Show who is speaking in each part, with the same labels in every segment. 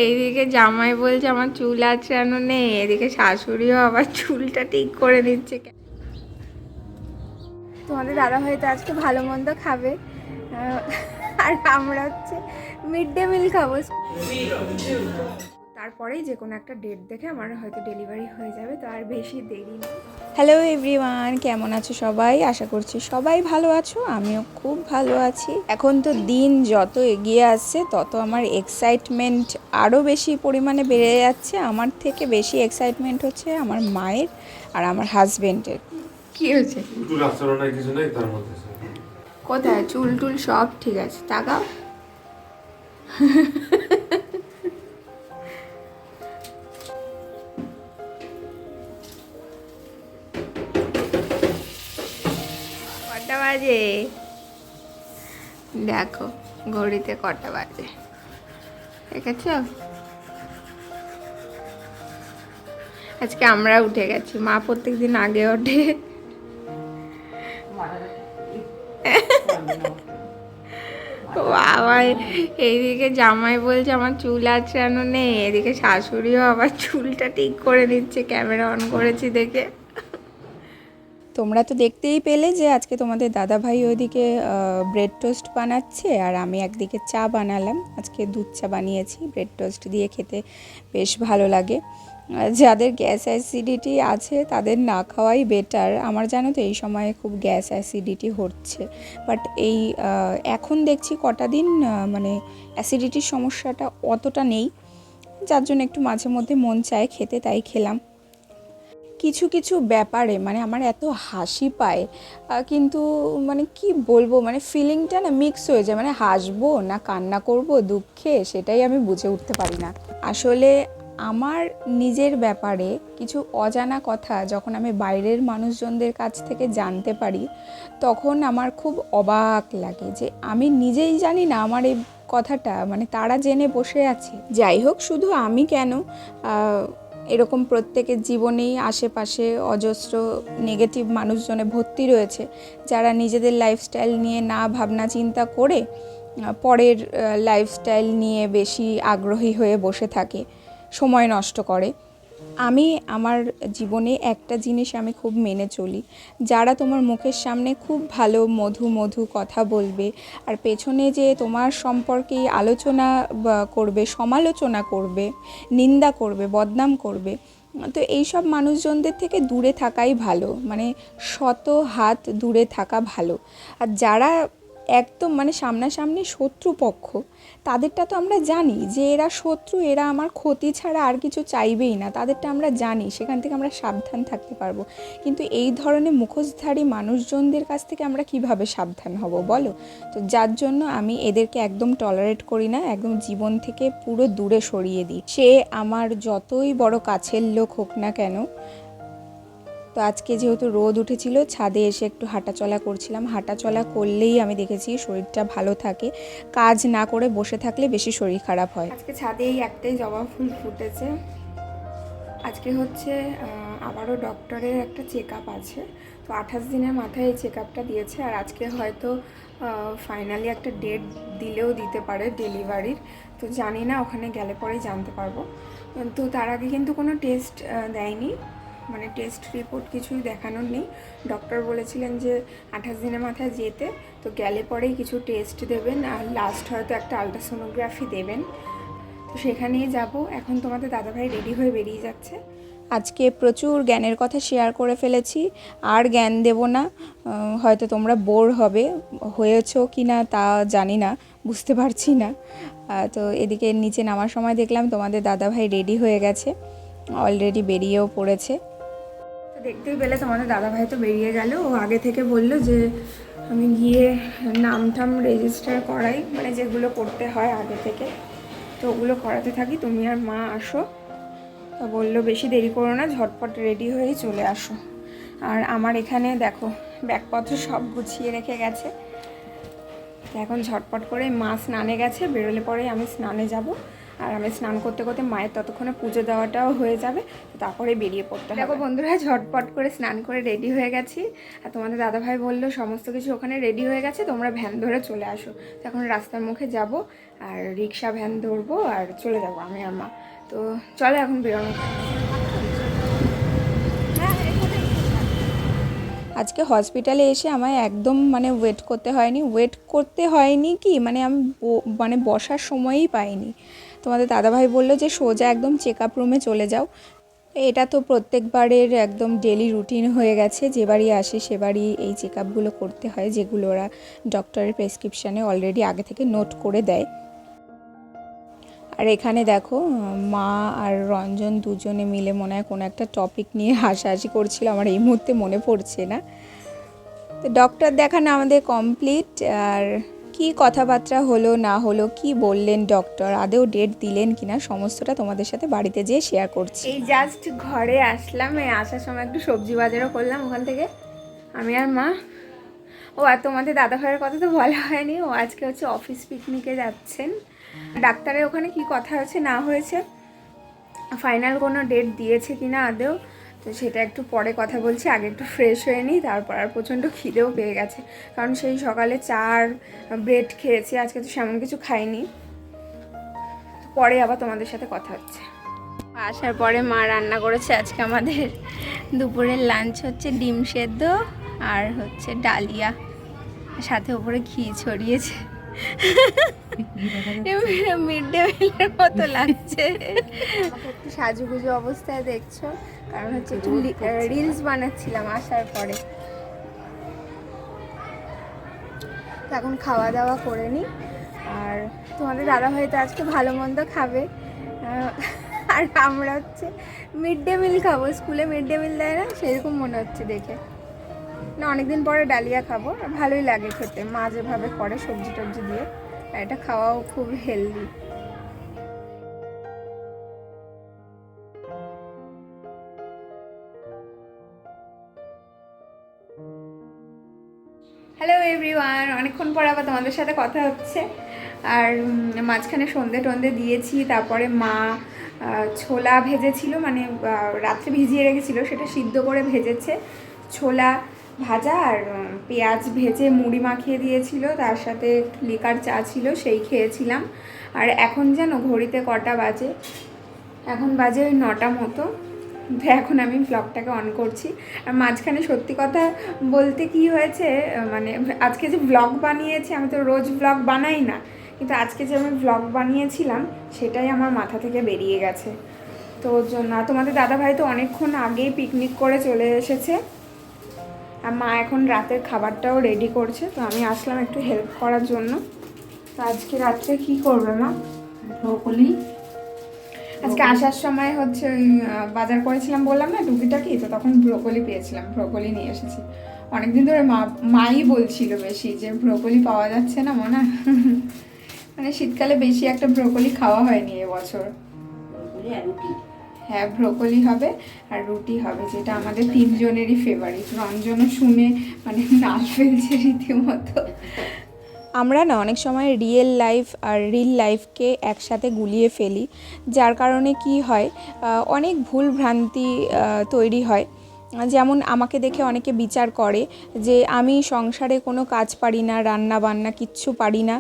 Speaker 1: এইদিকে জামাই বলছে আমার চুল আঁচড়ানো নেই, এদিকে শাশুড়িও আবার চুলটা ঠিক করে নিচ্ছে। তোমাদের দাদা হয়তো আজকে ভালো মন্দ খাবে, আর আমরা হচ্ছে মিড ডে মিল খাবো। তারপরেই যে কোনো একটা ডেট দেখে আমার হয়তো ডেলিভারি হয়ে যাবে, তো আর বেশি দেরি নেই। হ্যালো এভরিওয়ান, কেমন আছো সবাই? আশা করছি সবাই ভালো আছো, আমিও খুব ভালো আছি। এখন তো দিন যত এগিয়ে আসছে তত আমার এক্সাইটমেন্ট আরও বেশি পরিমাণে বেড়ে যাচ্ছে। আমার থেকে বেশি এক্সাইটমেন্ট হচ্ছে আমার মায়ের আর আমার হাজবেন্ডের। কি হয়েছে? কোথায় চুল টুল সব ঠিক আছে, তাকাও। কটা বাজে দেখো, ঘড়িতে কটা বাজে দেখেছ? আজকে আমরা উঠে গেছি, মা প্রত্যেকদিন আগে ওঠে। বাবা, এইদিকে জামাই বলছে আমার চুল আঁচড়ানো নেই, এদিকে শাশুড়িও আবার চুলটা ঠিক করে নিচ্ছে ক্যামেরা অন করেছি দেখে। তোমরা তো দেখতেই পেলে যে আজকে তোমাদের দাদা ভাই ওইদিকে ব্রেড টোস্ট বানাচ্ছে, আর আমি একদিকে চা বানালাম। আজকে দুধ চা বানিয়েছি, ব্রেড টোস্ট দিয়ে খেতে বেশ ভালো লাগে। যাদের গ্যাস অ্যাসিডিটি আছে তাদের না খাওয়াই বেটার। আমার জানো তো এই সময়ে খুব গ্যাস অ্যাসিডিটি হচ্ছে, বাট এই এখন দেখছি কটা দিন মানে অ্যাসিডিটির সমস্যাটা অতটা নেই, যার জন্য একটু মাঝে মধ্যে মন চায় খেতে, তাই খেলাম। কিছু কিছু ব্যাপারে মানে আমার এত হাসি পায়, কিন্তু মানে কি বলবো, মানে ফিলিংটা না মিক্স হয়ে যায়, মানে হাসবো না কান্না করব দুঃখে, সেটাই আমি বুঝে উঠতে পারি না। আসলে আমার নিজের ব্যাপারে কিছু অজানা কথা যখন আমি বাইরের মানুষজনদের কাছ থেকে জানতে পারি, তখন আমার খুব অবাক লাগে যে আমি নিজেই জানি না আমার এই কথাটা মানে তারা জেনে বসে আছে। যাই হোক, শুধু আমি কেন, এরকম প্রত্যেকের জীবনেই আশেপাশে অজস্র নেগেটিভ মানুষজনে ভর্তি রয়েছে, যারা নিজেদের লাইফস্টাইল নিয়ে না ভাবনা চিন্তা করে পরের লাইফস্টাইল নিয়ে বেশি আগ্রহী হয়ে বসে থাকে, সময় নষ্ট করে। আমি আমার জীবনে একটা জিনিস আমি খুব মেনে চলি, যারা তোমার মুখের সামনে খুব ভালো মধু মধু কথা বলবে আর পেছনে যে তোমার সম্পর্কেই আলোচনা করবে, সমালোচনা করবে, নিন্দা করবে, বদনাম করবে, তো এইসব মানুষজনদের থেকে দূরে থাকাই ভালো, মানে শত হাত দূরে থাকা ভালো। আর যারা একদম মানে সামনাসামনি শত্রুপক্ষ, তাদেরটা তো আমরা জানি যে এরা শত্রু, এরা আমার ক্ষতি ছাড়া আর কিছু চাইবেই না, তাদেরটা আমরা জানি, সেখান থেকে আমরা সাবধান থাকতে পারবো। কিন্তু এই ধরনের মুখোশধারী মানুষজনদের কাছ থেকে আমরা কিভাবে সাবধান হব বলো? তো যার জন্য আমি এদেরকে একদম টলারেট করি না, একদম জীবন থেকে পুরো দূরে সরিয়ে দিই, সে আমার যতই বড় কাছের লোক হোক না কেন। তো আজকে যেহেতু রোদ উঠেছিল, ছাদে এসে একটু হাঁটাচলা করছিলাম। হাঁটাচলা করলেই আমি দেখেছি শরীরটা ভালো থাকে, কাজ না করে বসে থাকলে বেশি শরীর খারাপ হয়। আজকে ছাদে এই একটাই জবা ফুল ফুটেছে। আজকে হচ্ছে আবারও ডক্টরের একটা চেক আপ আছে, তো 28 দিনের মাথায় এই চেক আপটা দিয়েছে, আর আজকে হয়তো ফাইনালি একটা ডেট দিলেও দিতে পারে ডেলিভারির, তো জানি না, ওখানে গেলে পরেই জানতে পারবো। তো তার আগে কিন্তু কোনো টেস্ট দেয়নি, মানে টেস্ট রিপোর্ট কিছুই দেখানোর নেই। ডক্টর বলেছিলেন যে 28 দিনের মাথায় যেতে, তো গেলে পরেই কিছু টেস্ট দেবেন, আর লাস্ট হয়তো একটা আলট্রাসোনোগ্রাফি দেবেন, তো সেখানেই যাব। এখন তোমাদের দাদাভাই রেডি হয়ে বেরিয়ে যাচ্ছে। আজকে প্রচুর জ্ঞানের কথা শেয়ার করে ফেলেছি, আর জ্ঞান দেব না, হয়তো তোমরা বোর হয়েছো কি না তা জানি না, বুঝতে পারছি না। তো এদিকে নিচে নামার সময় দেখলাম তোমাদের দাদাভাই রেডি হয়ে গেছে, অলরেডি বেরিয়েও পড়েছে। তো দেখতেই পেলে তোমাদের দাদাভাই তো বেরিয়ে গেল, ও আগে থেকে বলল যে আমি গিয়ে নাম টাম রেজিস্টার করাই, মানে যেগুলো করতে হয় আগে থেকে, তো ওগুলো করাতে থাকি, তুমি আর মা আসো। তা বললো বেশি দেরি করো না, ঝটপট রেডি হয়েই চলে আসো। আর আমার এখানে দেখো ব্যাগপত্র সব গুছিয়ে রেখে গেছে, এখন ঝটপট করে মা স্নানে গেছে, বেরোলে পরে আমি স্নানে যাব, আর আমি স্নান করতে করতে মায়ের ততক্ষণে পুজো দেওয়াটাও হয়ে যাবে, তারপরে বেরিয়ে পড়তে হবে। দেখো বন্ধুরা, ঝটপট করে স্নান করে রেডি হয়ে গেছি। আর তোমাদের দাদাভাই বললো সমস্ত কিছু ওখানে রেডি হয়ে গেছে, তোমরা ভ্যান ধরে চলে আসো। তো এখন রাস্তার মুখে যাব আর রিক্সা ভ্যান ধরবো আর চলে যাব আমি আর মা। তো চলো এখন বেরোনো। আজকে হসপিটালে এসে আমায় একদম মানে ওয়েট করতে হয়নি কি মানে আমি মানে বসার সময়ই পাইনি। তোমাদের দাদাভাই বললো যে সোজা একদম চেক আপ রুমে চলে যাও। এটা তো প্রত্যেকবারের একদম ডেলি রুটিন হয়ে গেছে, যে বাড়ি আসে সে বাড়ি এই চেক আপগুলো করতে হয়, যেগুলো ওরা ডক্টরের প্রেসক্রিপশানে অলরেডি আগে থেকে নোট করে দেয়। আর এখানে দেখো মা আর রঞ্জন দুজনে মিলে মনে হয় কোনো একটা টপিক নিয়ে হাসাহাসি করছিল, আমার এই মুহূর্তে মনে পড়ছে না। তো ডক্টর দেখানো আমাদের কমপ্লিট। আর কি কথাবার্তা হলো না হলো, কি বললেন ডক্টর, আদৌ ডেট দিলেন কিনা, সমস্তটা তোমাদের সাথে বাড়িতে যেয়ে শেয়ার করছি। এই জাস্ট ঘরে আসলাম, এই আসার সময় একটু সবজি বাজারও করলাম ওখান থেকে আমি আর মা। ও আর তোমাদের দাদাভাইয়ের কথা তো বলা হয়নি, ও আজকে হচ্ছে অফিস পিকনিকে যাচ্ছেন। ডাক্তারের ওখানে কি কথা হয়েছে না হয়েছে, ফাইনাল কোনো ডেট দিয়েছে কিনা আদৌ, তো সেটা একটু পরে কথা বলছি। আগে একটু ফ্রেশ হয়ে নিই, তারপর আর প্রচণ্ড খিদেও পেয়ে গেছে, কারণ সেই সকালে চা আর ব্রেড খেয়েছি, আজকে তো সেমন কিছু খাইনি। পরে আবার তোমাদের সাথে কথা হচ্ছে। আসার পরে মা রান্না করেছে আজকে আমাদের দুপুরের লাঞ্চ হচ্ছে ডিম সেদ্ধ আর হচ্ছে ডালিয়া, সাথে উপরে ঘি ছড়িয়েছে। মিড ডে মিলের মতো লাগছে। একটু সাজুগুজু অবস্থায় দেখছো, কারণ হচ্ছে একটু রিলস বানাচ্ছিলাম আসার পরে। এখন খাওয়া দাওয়া করে নিই। আর তোমাদের দাদাভাই তো আজকে ভালো মন্দ খাবে, আর আমরা হচ্ছে মিড ডে মিল খাবো। স্কুলে মিড ডে মিল দেয় না, সেরকম মনে হচ্ছে দেখে। না, অনেকদিন পরে ডালিয়া খাবো, আর ভালোই লাগে খেতে, মা যেভাবে করে সবজি টবজি দিয়ে, আর এটা খাওয়াও খুব হেলদি। হ্যালো এভরিওয়ান, অনেকক্ষণ পর আবার তোমাদের সাথে কথা হচ্ছে। আর মাঝখানে সন্ধে টন্ধে দিয়েছি, তারপরে মা ছোলা ভেজেছিল, মানে রাত্রে ভিজিয়ে রেখেছিল, সেটা সিদ্ধ করে ভেজেছে। ছোলা ভাজা আর পেঁয়াজ ভেজে মুড়ি মাখিয়ে দিয়েছিল, তার সাথে লিকার চা ছিল, সেই খেয়েছিলাম। আর এখন যেন ঘড়িতে কটা বাজে, এখন বাজে ওই 9টা মতো। তো এখন আমি ব্লগটাকে অন করছি। আর মাঝখানে সত্যি কথা বলতে কি হয়েছে, মানে আজকে যে ব্লগ বানিয়েছি, আমি তো রোজ ব্লগ বানাই না, কিন্তু আজকে যে আমি ব্লগ বানিয়েছিলাম সেটাই আমার মাথা থেকে বেরিয়ে গেছে। তো জন্য তোমাদের দাদাভাই তো অনেকক্ষণ আগেই পিকনিক করে চলে এসেছে, আর মা এখন রাতের খাবারটাও রেডি করছে। তো আমি আসলাম একটু হেল্প করার জন্য। তো আজকে রাত্রে কি করবে মা? ব্রোকলি। আজকে আসার সময় হচ্ছে ওই বাজার করেছিলাম বললাম না টুকিটাকি, তো তখন ব্রোকলি পেয়েছিলাম, ব্রোকলি নিয়ে এসেছি। অনেকদিন ধরে মাই বলছিল বেশি যে ব্রোকলি পাওয়া যাচ্ছে না মনে, মানে শীতকালে বেশি একটা ব্রোকলি খাওয়া হয়নি এবছর। হ্যাঁ, ব্রোকলি হবে আর রুটি হবে, যেটা আমাদের তিনজনেরই ফেভারিট। রঞ্জনও শুনে মানে নাচ ফেলছে রীতিমতো। আমরা না অনেক সময় রিয়েল লাইফ আর রিল লাইফকে একসাথে গুলিয়ে ফেলি, যার কারণে কি হয়, অনেক ভুল ভ্রান্তি তৈরি হয়। যেমন আমাকে দেখে অনেকে বিচার করে যে আমি সংসারে কোনো কাজ পারি না, রান্না বান্না কিচ্ছু পারি না,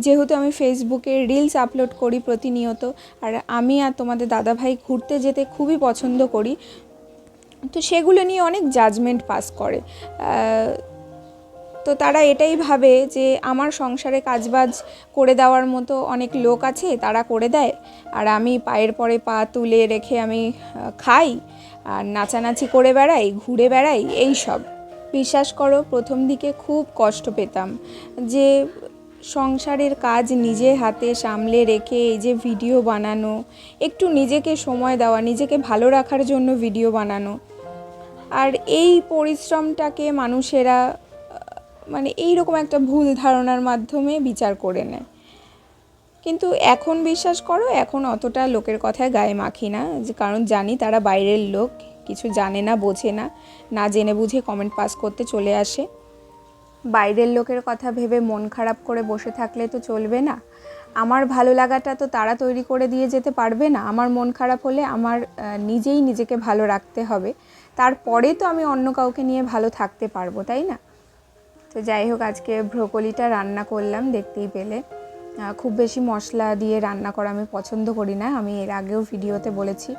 Speaker 1: যেহেতু আমি ফেসবুকে রিলস আপলোড করি প্রতিনিয়ত। আর আমি আর তোমাদের দাদাভাই ঘুরতে যেতে খুবই পছন্দ করি, তো সেগুলো নিয়ে অনেক জাজমেন্ট পাস করে। তো তারা এটাই ভাবে যে আমার সংসারে কাজবাজ করে দেওয়ার মতো অনেক লোক আছে, তারা করে দেয়, আর আমি পায়ের পরে পা তুলে রেখে আমি খাই আর নাচানাচি করে বেড়াই, ঘুরে বেড়াই, এই সব। বিশ্বাস করো, প্রথম দিকে খুব কষ্ট পেতাম যে সংসারের কাজ নিজে হাতে সামলে রেখে এই যে ভিডিও বানানো, একটু নিজেকে সময় দেওয়া, নিজেকে ভালো রাখার জন্য ভিডিও বানানো, আর এই পরিশ্রমটাকে মানুষেরা মানে এইরকম একটা ভুল ধারণার মাধ্যমে বিচার করে নেয়। কিন্তু এখন বিশ্বাস করো, এখন অতটা লোকের কথায় গায়ে মাখি না, কারণ জানি তারা বাইরের লোক, কিছু জানে না, বোঝে না, না জেনে বুঝে কমেন্ট পাস করতে চলে আসে। বাইরের লোকের কথা ভেবে মন খারাপ করে বসে থাকলে তো চলবে না। আমার ভালো লাগাটা তো তারা তৈরি করে দিয়ে যেতে পারবে না। আমার মন খারাপ হলে আমার নিজেই নিজেকে ভালো রাখতে হবে, তারপরে তো আমি অন্য কাউকে নিয়ে ভালো থাকতে পারবো, তাই না? তো যাই হোক, আজকে ব্রোকলিটা রান্না করলাম, দেখতেই পেলে। খুব বেশি মশলা দিয়ে রান্না করা আমি পছন্দ করি না, আমি এর আগেও ভিডিওতে বলেছি।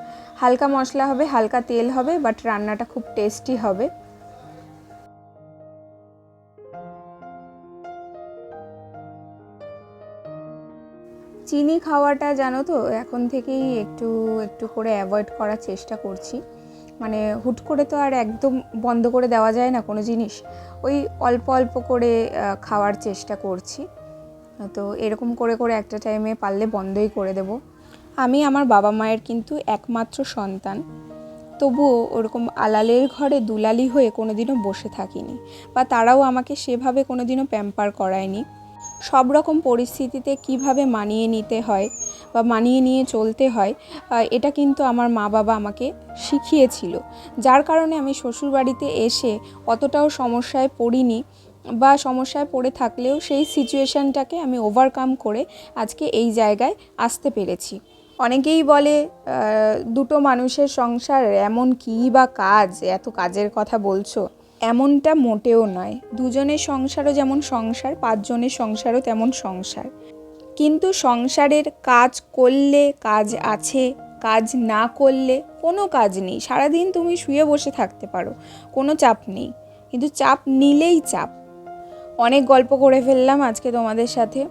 Speaker 1: হালকা মশলা হবে, হালকা তেল হবে, বাট রান্নাটা খুব টেস্টি হবে। চিনি খাওয়াটা জানো তো এখন থেকেই একটু একটু করে অ্যাভয়েড করার চেষ্টা করছি। মানে হুট করে তো আর একদম বন্ধ করে দেওয়া যায় না কোনো জিনিস, ওই অল্প অল্প করে খাওয়ার চেষ্টা করছি। তো এরকম করে করে একটা টাইমে পারলে বন্ধই করে দেব। আমি আমার বাবা মায়ের কিন্তু একমাত্র সন্তান, তবুও ওরকম আলালের ঘরে দুলালি হয়ে কোনোদিনও বসে থাকিনি, বা তারাও আমাকে সেভাবে কোনোদিনও প্যাম্পার করায়নি। সব রকম পরিস্থিতিতে কিভাবে মানিয়ে নিতে হয় বা মানিয়ে নিয়ে চলতে হয়, এটা কিন্তু আমার মা বাবা আমাকে শিখিয়েছিল, যার কারণে আমি শ্বশুরবাড়িতে এসে অতটাও সমস্যায় পড়িনি, বা সমস্যায় পড়ে থাকলেও সেই সিচুয়েশানটাকে আমি ওভারকাম করে আজকে এই জায়গায় আসতে পেরেছি। অনেকেই বলে দুটো মানুষের সংসার এমন কী বা কাজ, এত কাজের কথা বলছো। এমনটা মোটেও নয়, দুজনের সংসারও যেমন সংসার, পাঁচজনের সংসারও তেমন সংসার। কিন্তু সংসারের কাজ করলে কাজ আছে, কাজ না করলে কোনো কাজ নেই। সারাদিন তুমি শুয়ে বসে থাকতে পারো, কোনো চাপ নেই, কিন্তু চাপ নিলেই চাপ। অনেক গল্প করে ফেললাম আজকে তোমাদের সাথে,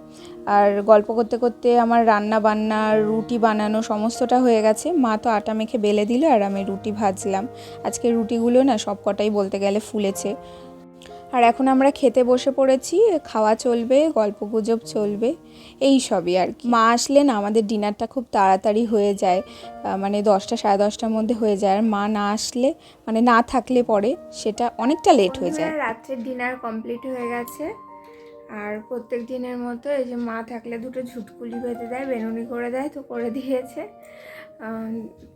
Speaker 1: আর গল্প করতে করতে আমার রান্না বান্না রুটি বানানো সমস্তটা হয়ে গেছে। মা তো আটা মেখে বেলে দিল আর আমি রুটি ভাজলাম। আজকে রুটিগুলো না সব কটাই বলতে গেলে ফুলেছে। আর এখন আমরা খেতে বসে পড়েছি, খাওয়া চলবে, গল্পগুজব চলবে, এই সবই আর কি। মা আসলে না আমাদের ডিনারটা খুব তাড়াতাড়ি হয়ে যায়, মানে 10টা সাড়ে 10টার মধ্যে হয়ে যায়। আর মা না আসলে, মানে না থাকলে পরে সেটা অনেকটা লেট হয়ে যায়। রাত্রের ডিনার কমপ্লিট হয়ে গেছে, আর প্রত্যেক দিনের মতো এই যে মা থাকলে দুটো ঝুটকুলি বেঁধে দেয়, বেনুনি করে দেয়, তো করে দিয়েছে।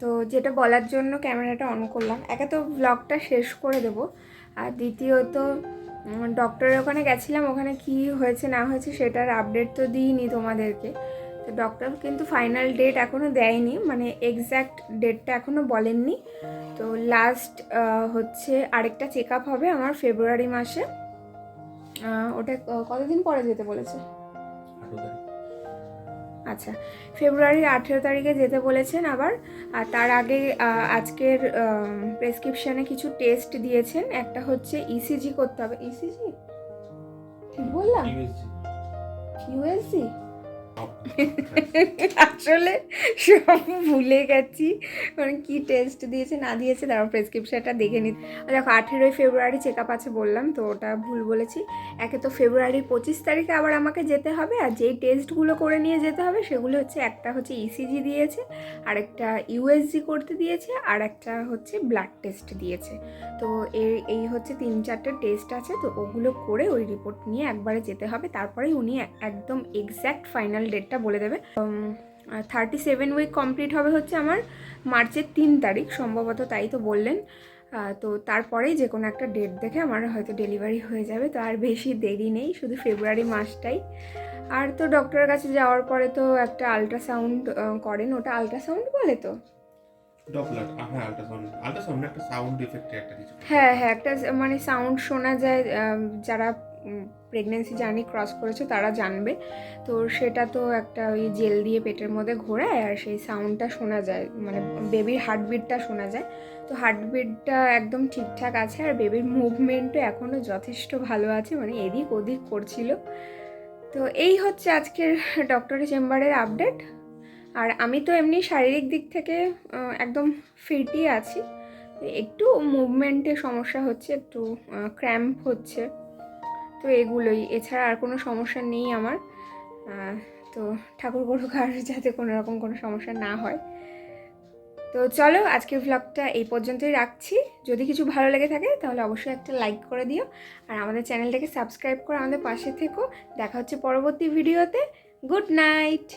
Speaker 1: তো যেটা বলার জন্য ক্যামেরাটা অন করলাম, একে তো ব্লগটা শেষ করে দেবো, আর দ্বিতীয়ত ডক্টরের ওখানে গেছিলাম, ওখানে কি হয়েছে না হয়েছে সেটার আপডেট তো দিইনি তোমাদেরকে। তো ডক্টর কিন্তু ফাইনাল ডেট এখনও দেয়নি, মানে এক্স্যাক্ট ডেটটা এখনও বলেননি। তো লাস্ট হচ্ছে আরেকটা চেক আপ হবে আমার ফেব্রুয়ারি মাসে। ওটা কতদিন পরে যেতে বলেছে? আচ্ছা, ফেব্রুয়ারির 18 তারিখে যেতে বলেছেন আবার। আর তার আগে আজকের প্রেসক্রিপশানে কিছু টেস্ট দিয়েছেন। একটা হচ্ছে ইসিজি করতে হবে। ইসিজি ঠিক বললাম? ইউএসজি আসলে সব ভুলে গেছি, মানে কি টেস্ট দিয়েছে না দিয়েছে। তারপর প্রেসক্রিপশনটা দেখে নিই। দেখো 18 ফেব্রুয়ারি চেক আপ আছে বললাম, তো ওটা ভুল বলেছি। একে তো ফেব্রুয়ারির 25 তারিখে আবার আমাকে যেতে হবে, আর যেই টেস্টগুলো করে নিয়ে যেতে হবে সেগুলো হচ্ছে, একটা হচ্ছে ইসিজি দিয়েছে, আরেকটা ইউএসজি করতে দিয়েছে, আর একটা হচ্ছে ব্লাড টেস্ট দিয়েছে। তো এই হচ্ছে 3-4টে টেস্ট আছে, তো ওগুলো করে ওই রিপোর্ট নিয়ে একবারে যেতে হবে। তারপরেই উনি একদম এক্স্যাক্ট ফাইনাল ডেটটা বলে দেবে। 37 উইক কমপ্লিট হবে হচ্ছে আমার মার্চের 3 তারিখ সম্ভবত, তাই তো বললেন। তো তারপরেই যে কোনো একটা ডেট দেখে আমার হয়তো ডেলিভারি হয়ে যাবে। তো আর বেশি দেরি নেই, শুধু ফেব্রুয়ারি মাসটাই। আর তো ডক্টরের কাছে যাওয়ার পরে তো একটা আল্ট্রাসাউন্ড করেন, ওটা আল্ট্রাসাউন্ড বলে তো, হ্যাঁ হ্যাঁ, একটা মানে সাউন্ড শোনা যায়। যারা প্রেগনেন্সি জার্নি ক্রস করেছে তারা জানবে। তো সেটা তো একটা ওই জেল দিয়ে পেটের মধ্যে ঘোরায়, আর সেই সাউন্ডটা শোনা যায়, মানে বেবির হার্টবিটটা শোনা যায়। তো হার্টবিটটা একদম ঠিকঠাক আছে, আর বেবির মুভমেন্টও এখনও যথেষ্ট ভালো আছে, মানে এদিক ওদিক করছিল। তো এই হচ্ছে আজকের ডক্টরের চেম্বারের আপডেট। আর আমি তো এমনি শারীরিক দিক থেকে একদম ফিটই আছি, একটু মুভমেন্টে সমস্যা হচ্ছে, একটু ক্র্যাম্প হচ্ছে, তো এগুলোই, এছাড়া আর কোনো সমস্যা নেই আমার। তো ঠাকুর করুক আর যাতে কোনো রকম কোনো সমস্যা না হয়। তো চলো আজকের ভ্লগটা এই পর্যন্তই রাখছি। যদি কিছু ভালো লেগে থাকে তাহলে অবশ্যই একটা লাইক করে দিও, আর আমাদের চ্যানেলটাকে সাবস্ক্রাইব করে আমাদের পাশে থেকো। দেখা হচ্ছে পরবর্তী ভিডিওতে। Good night.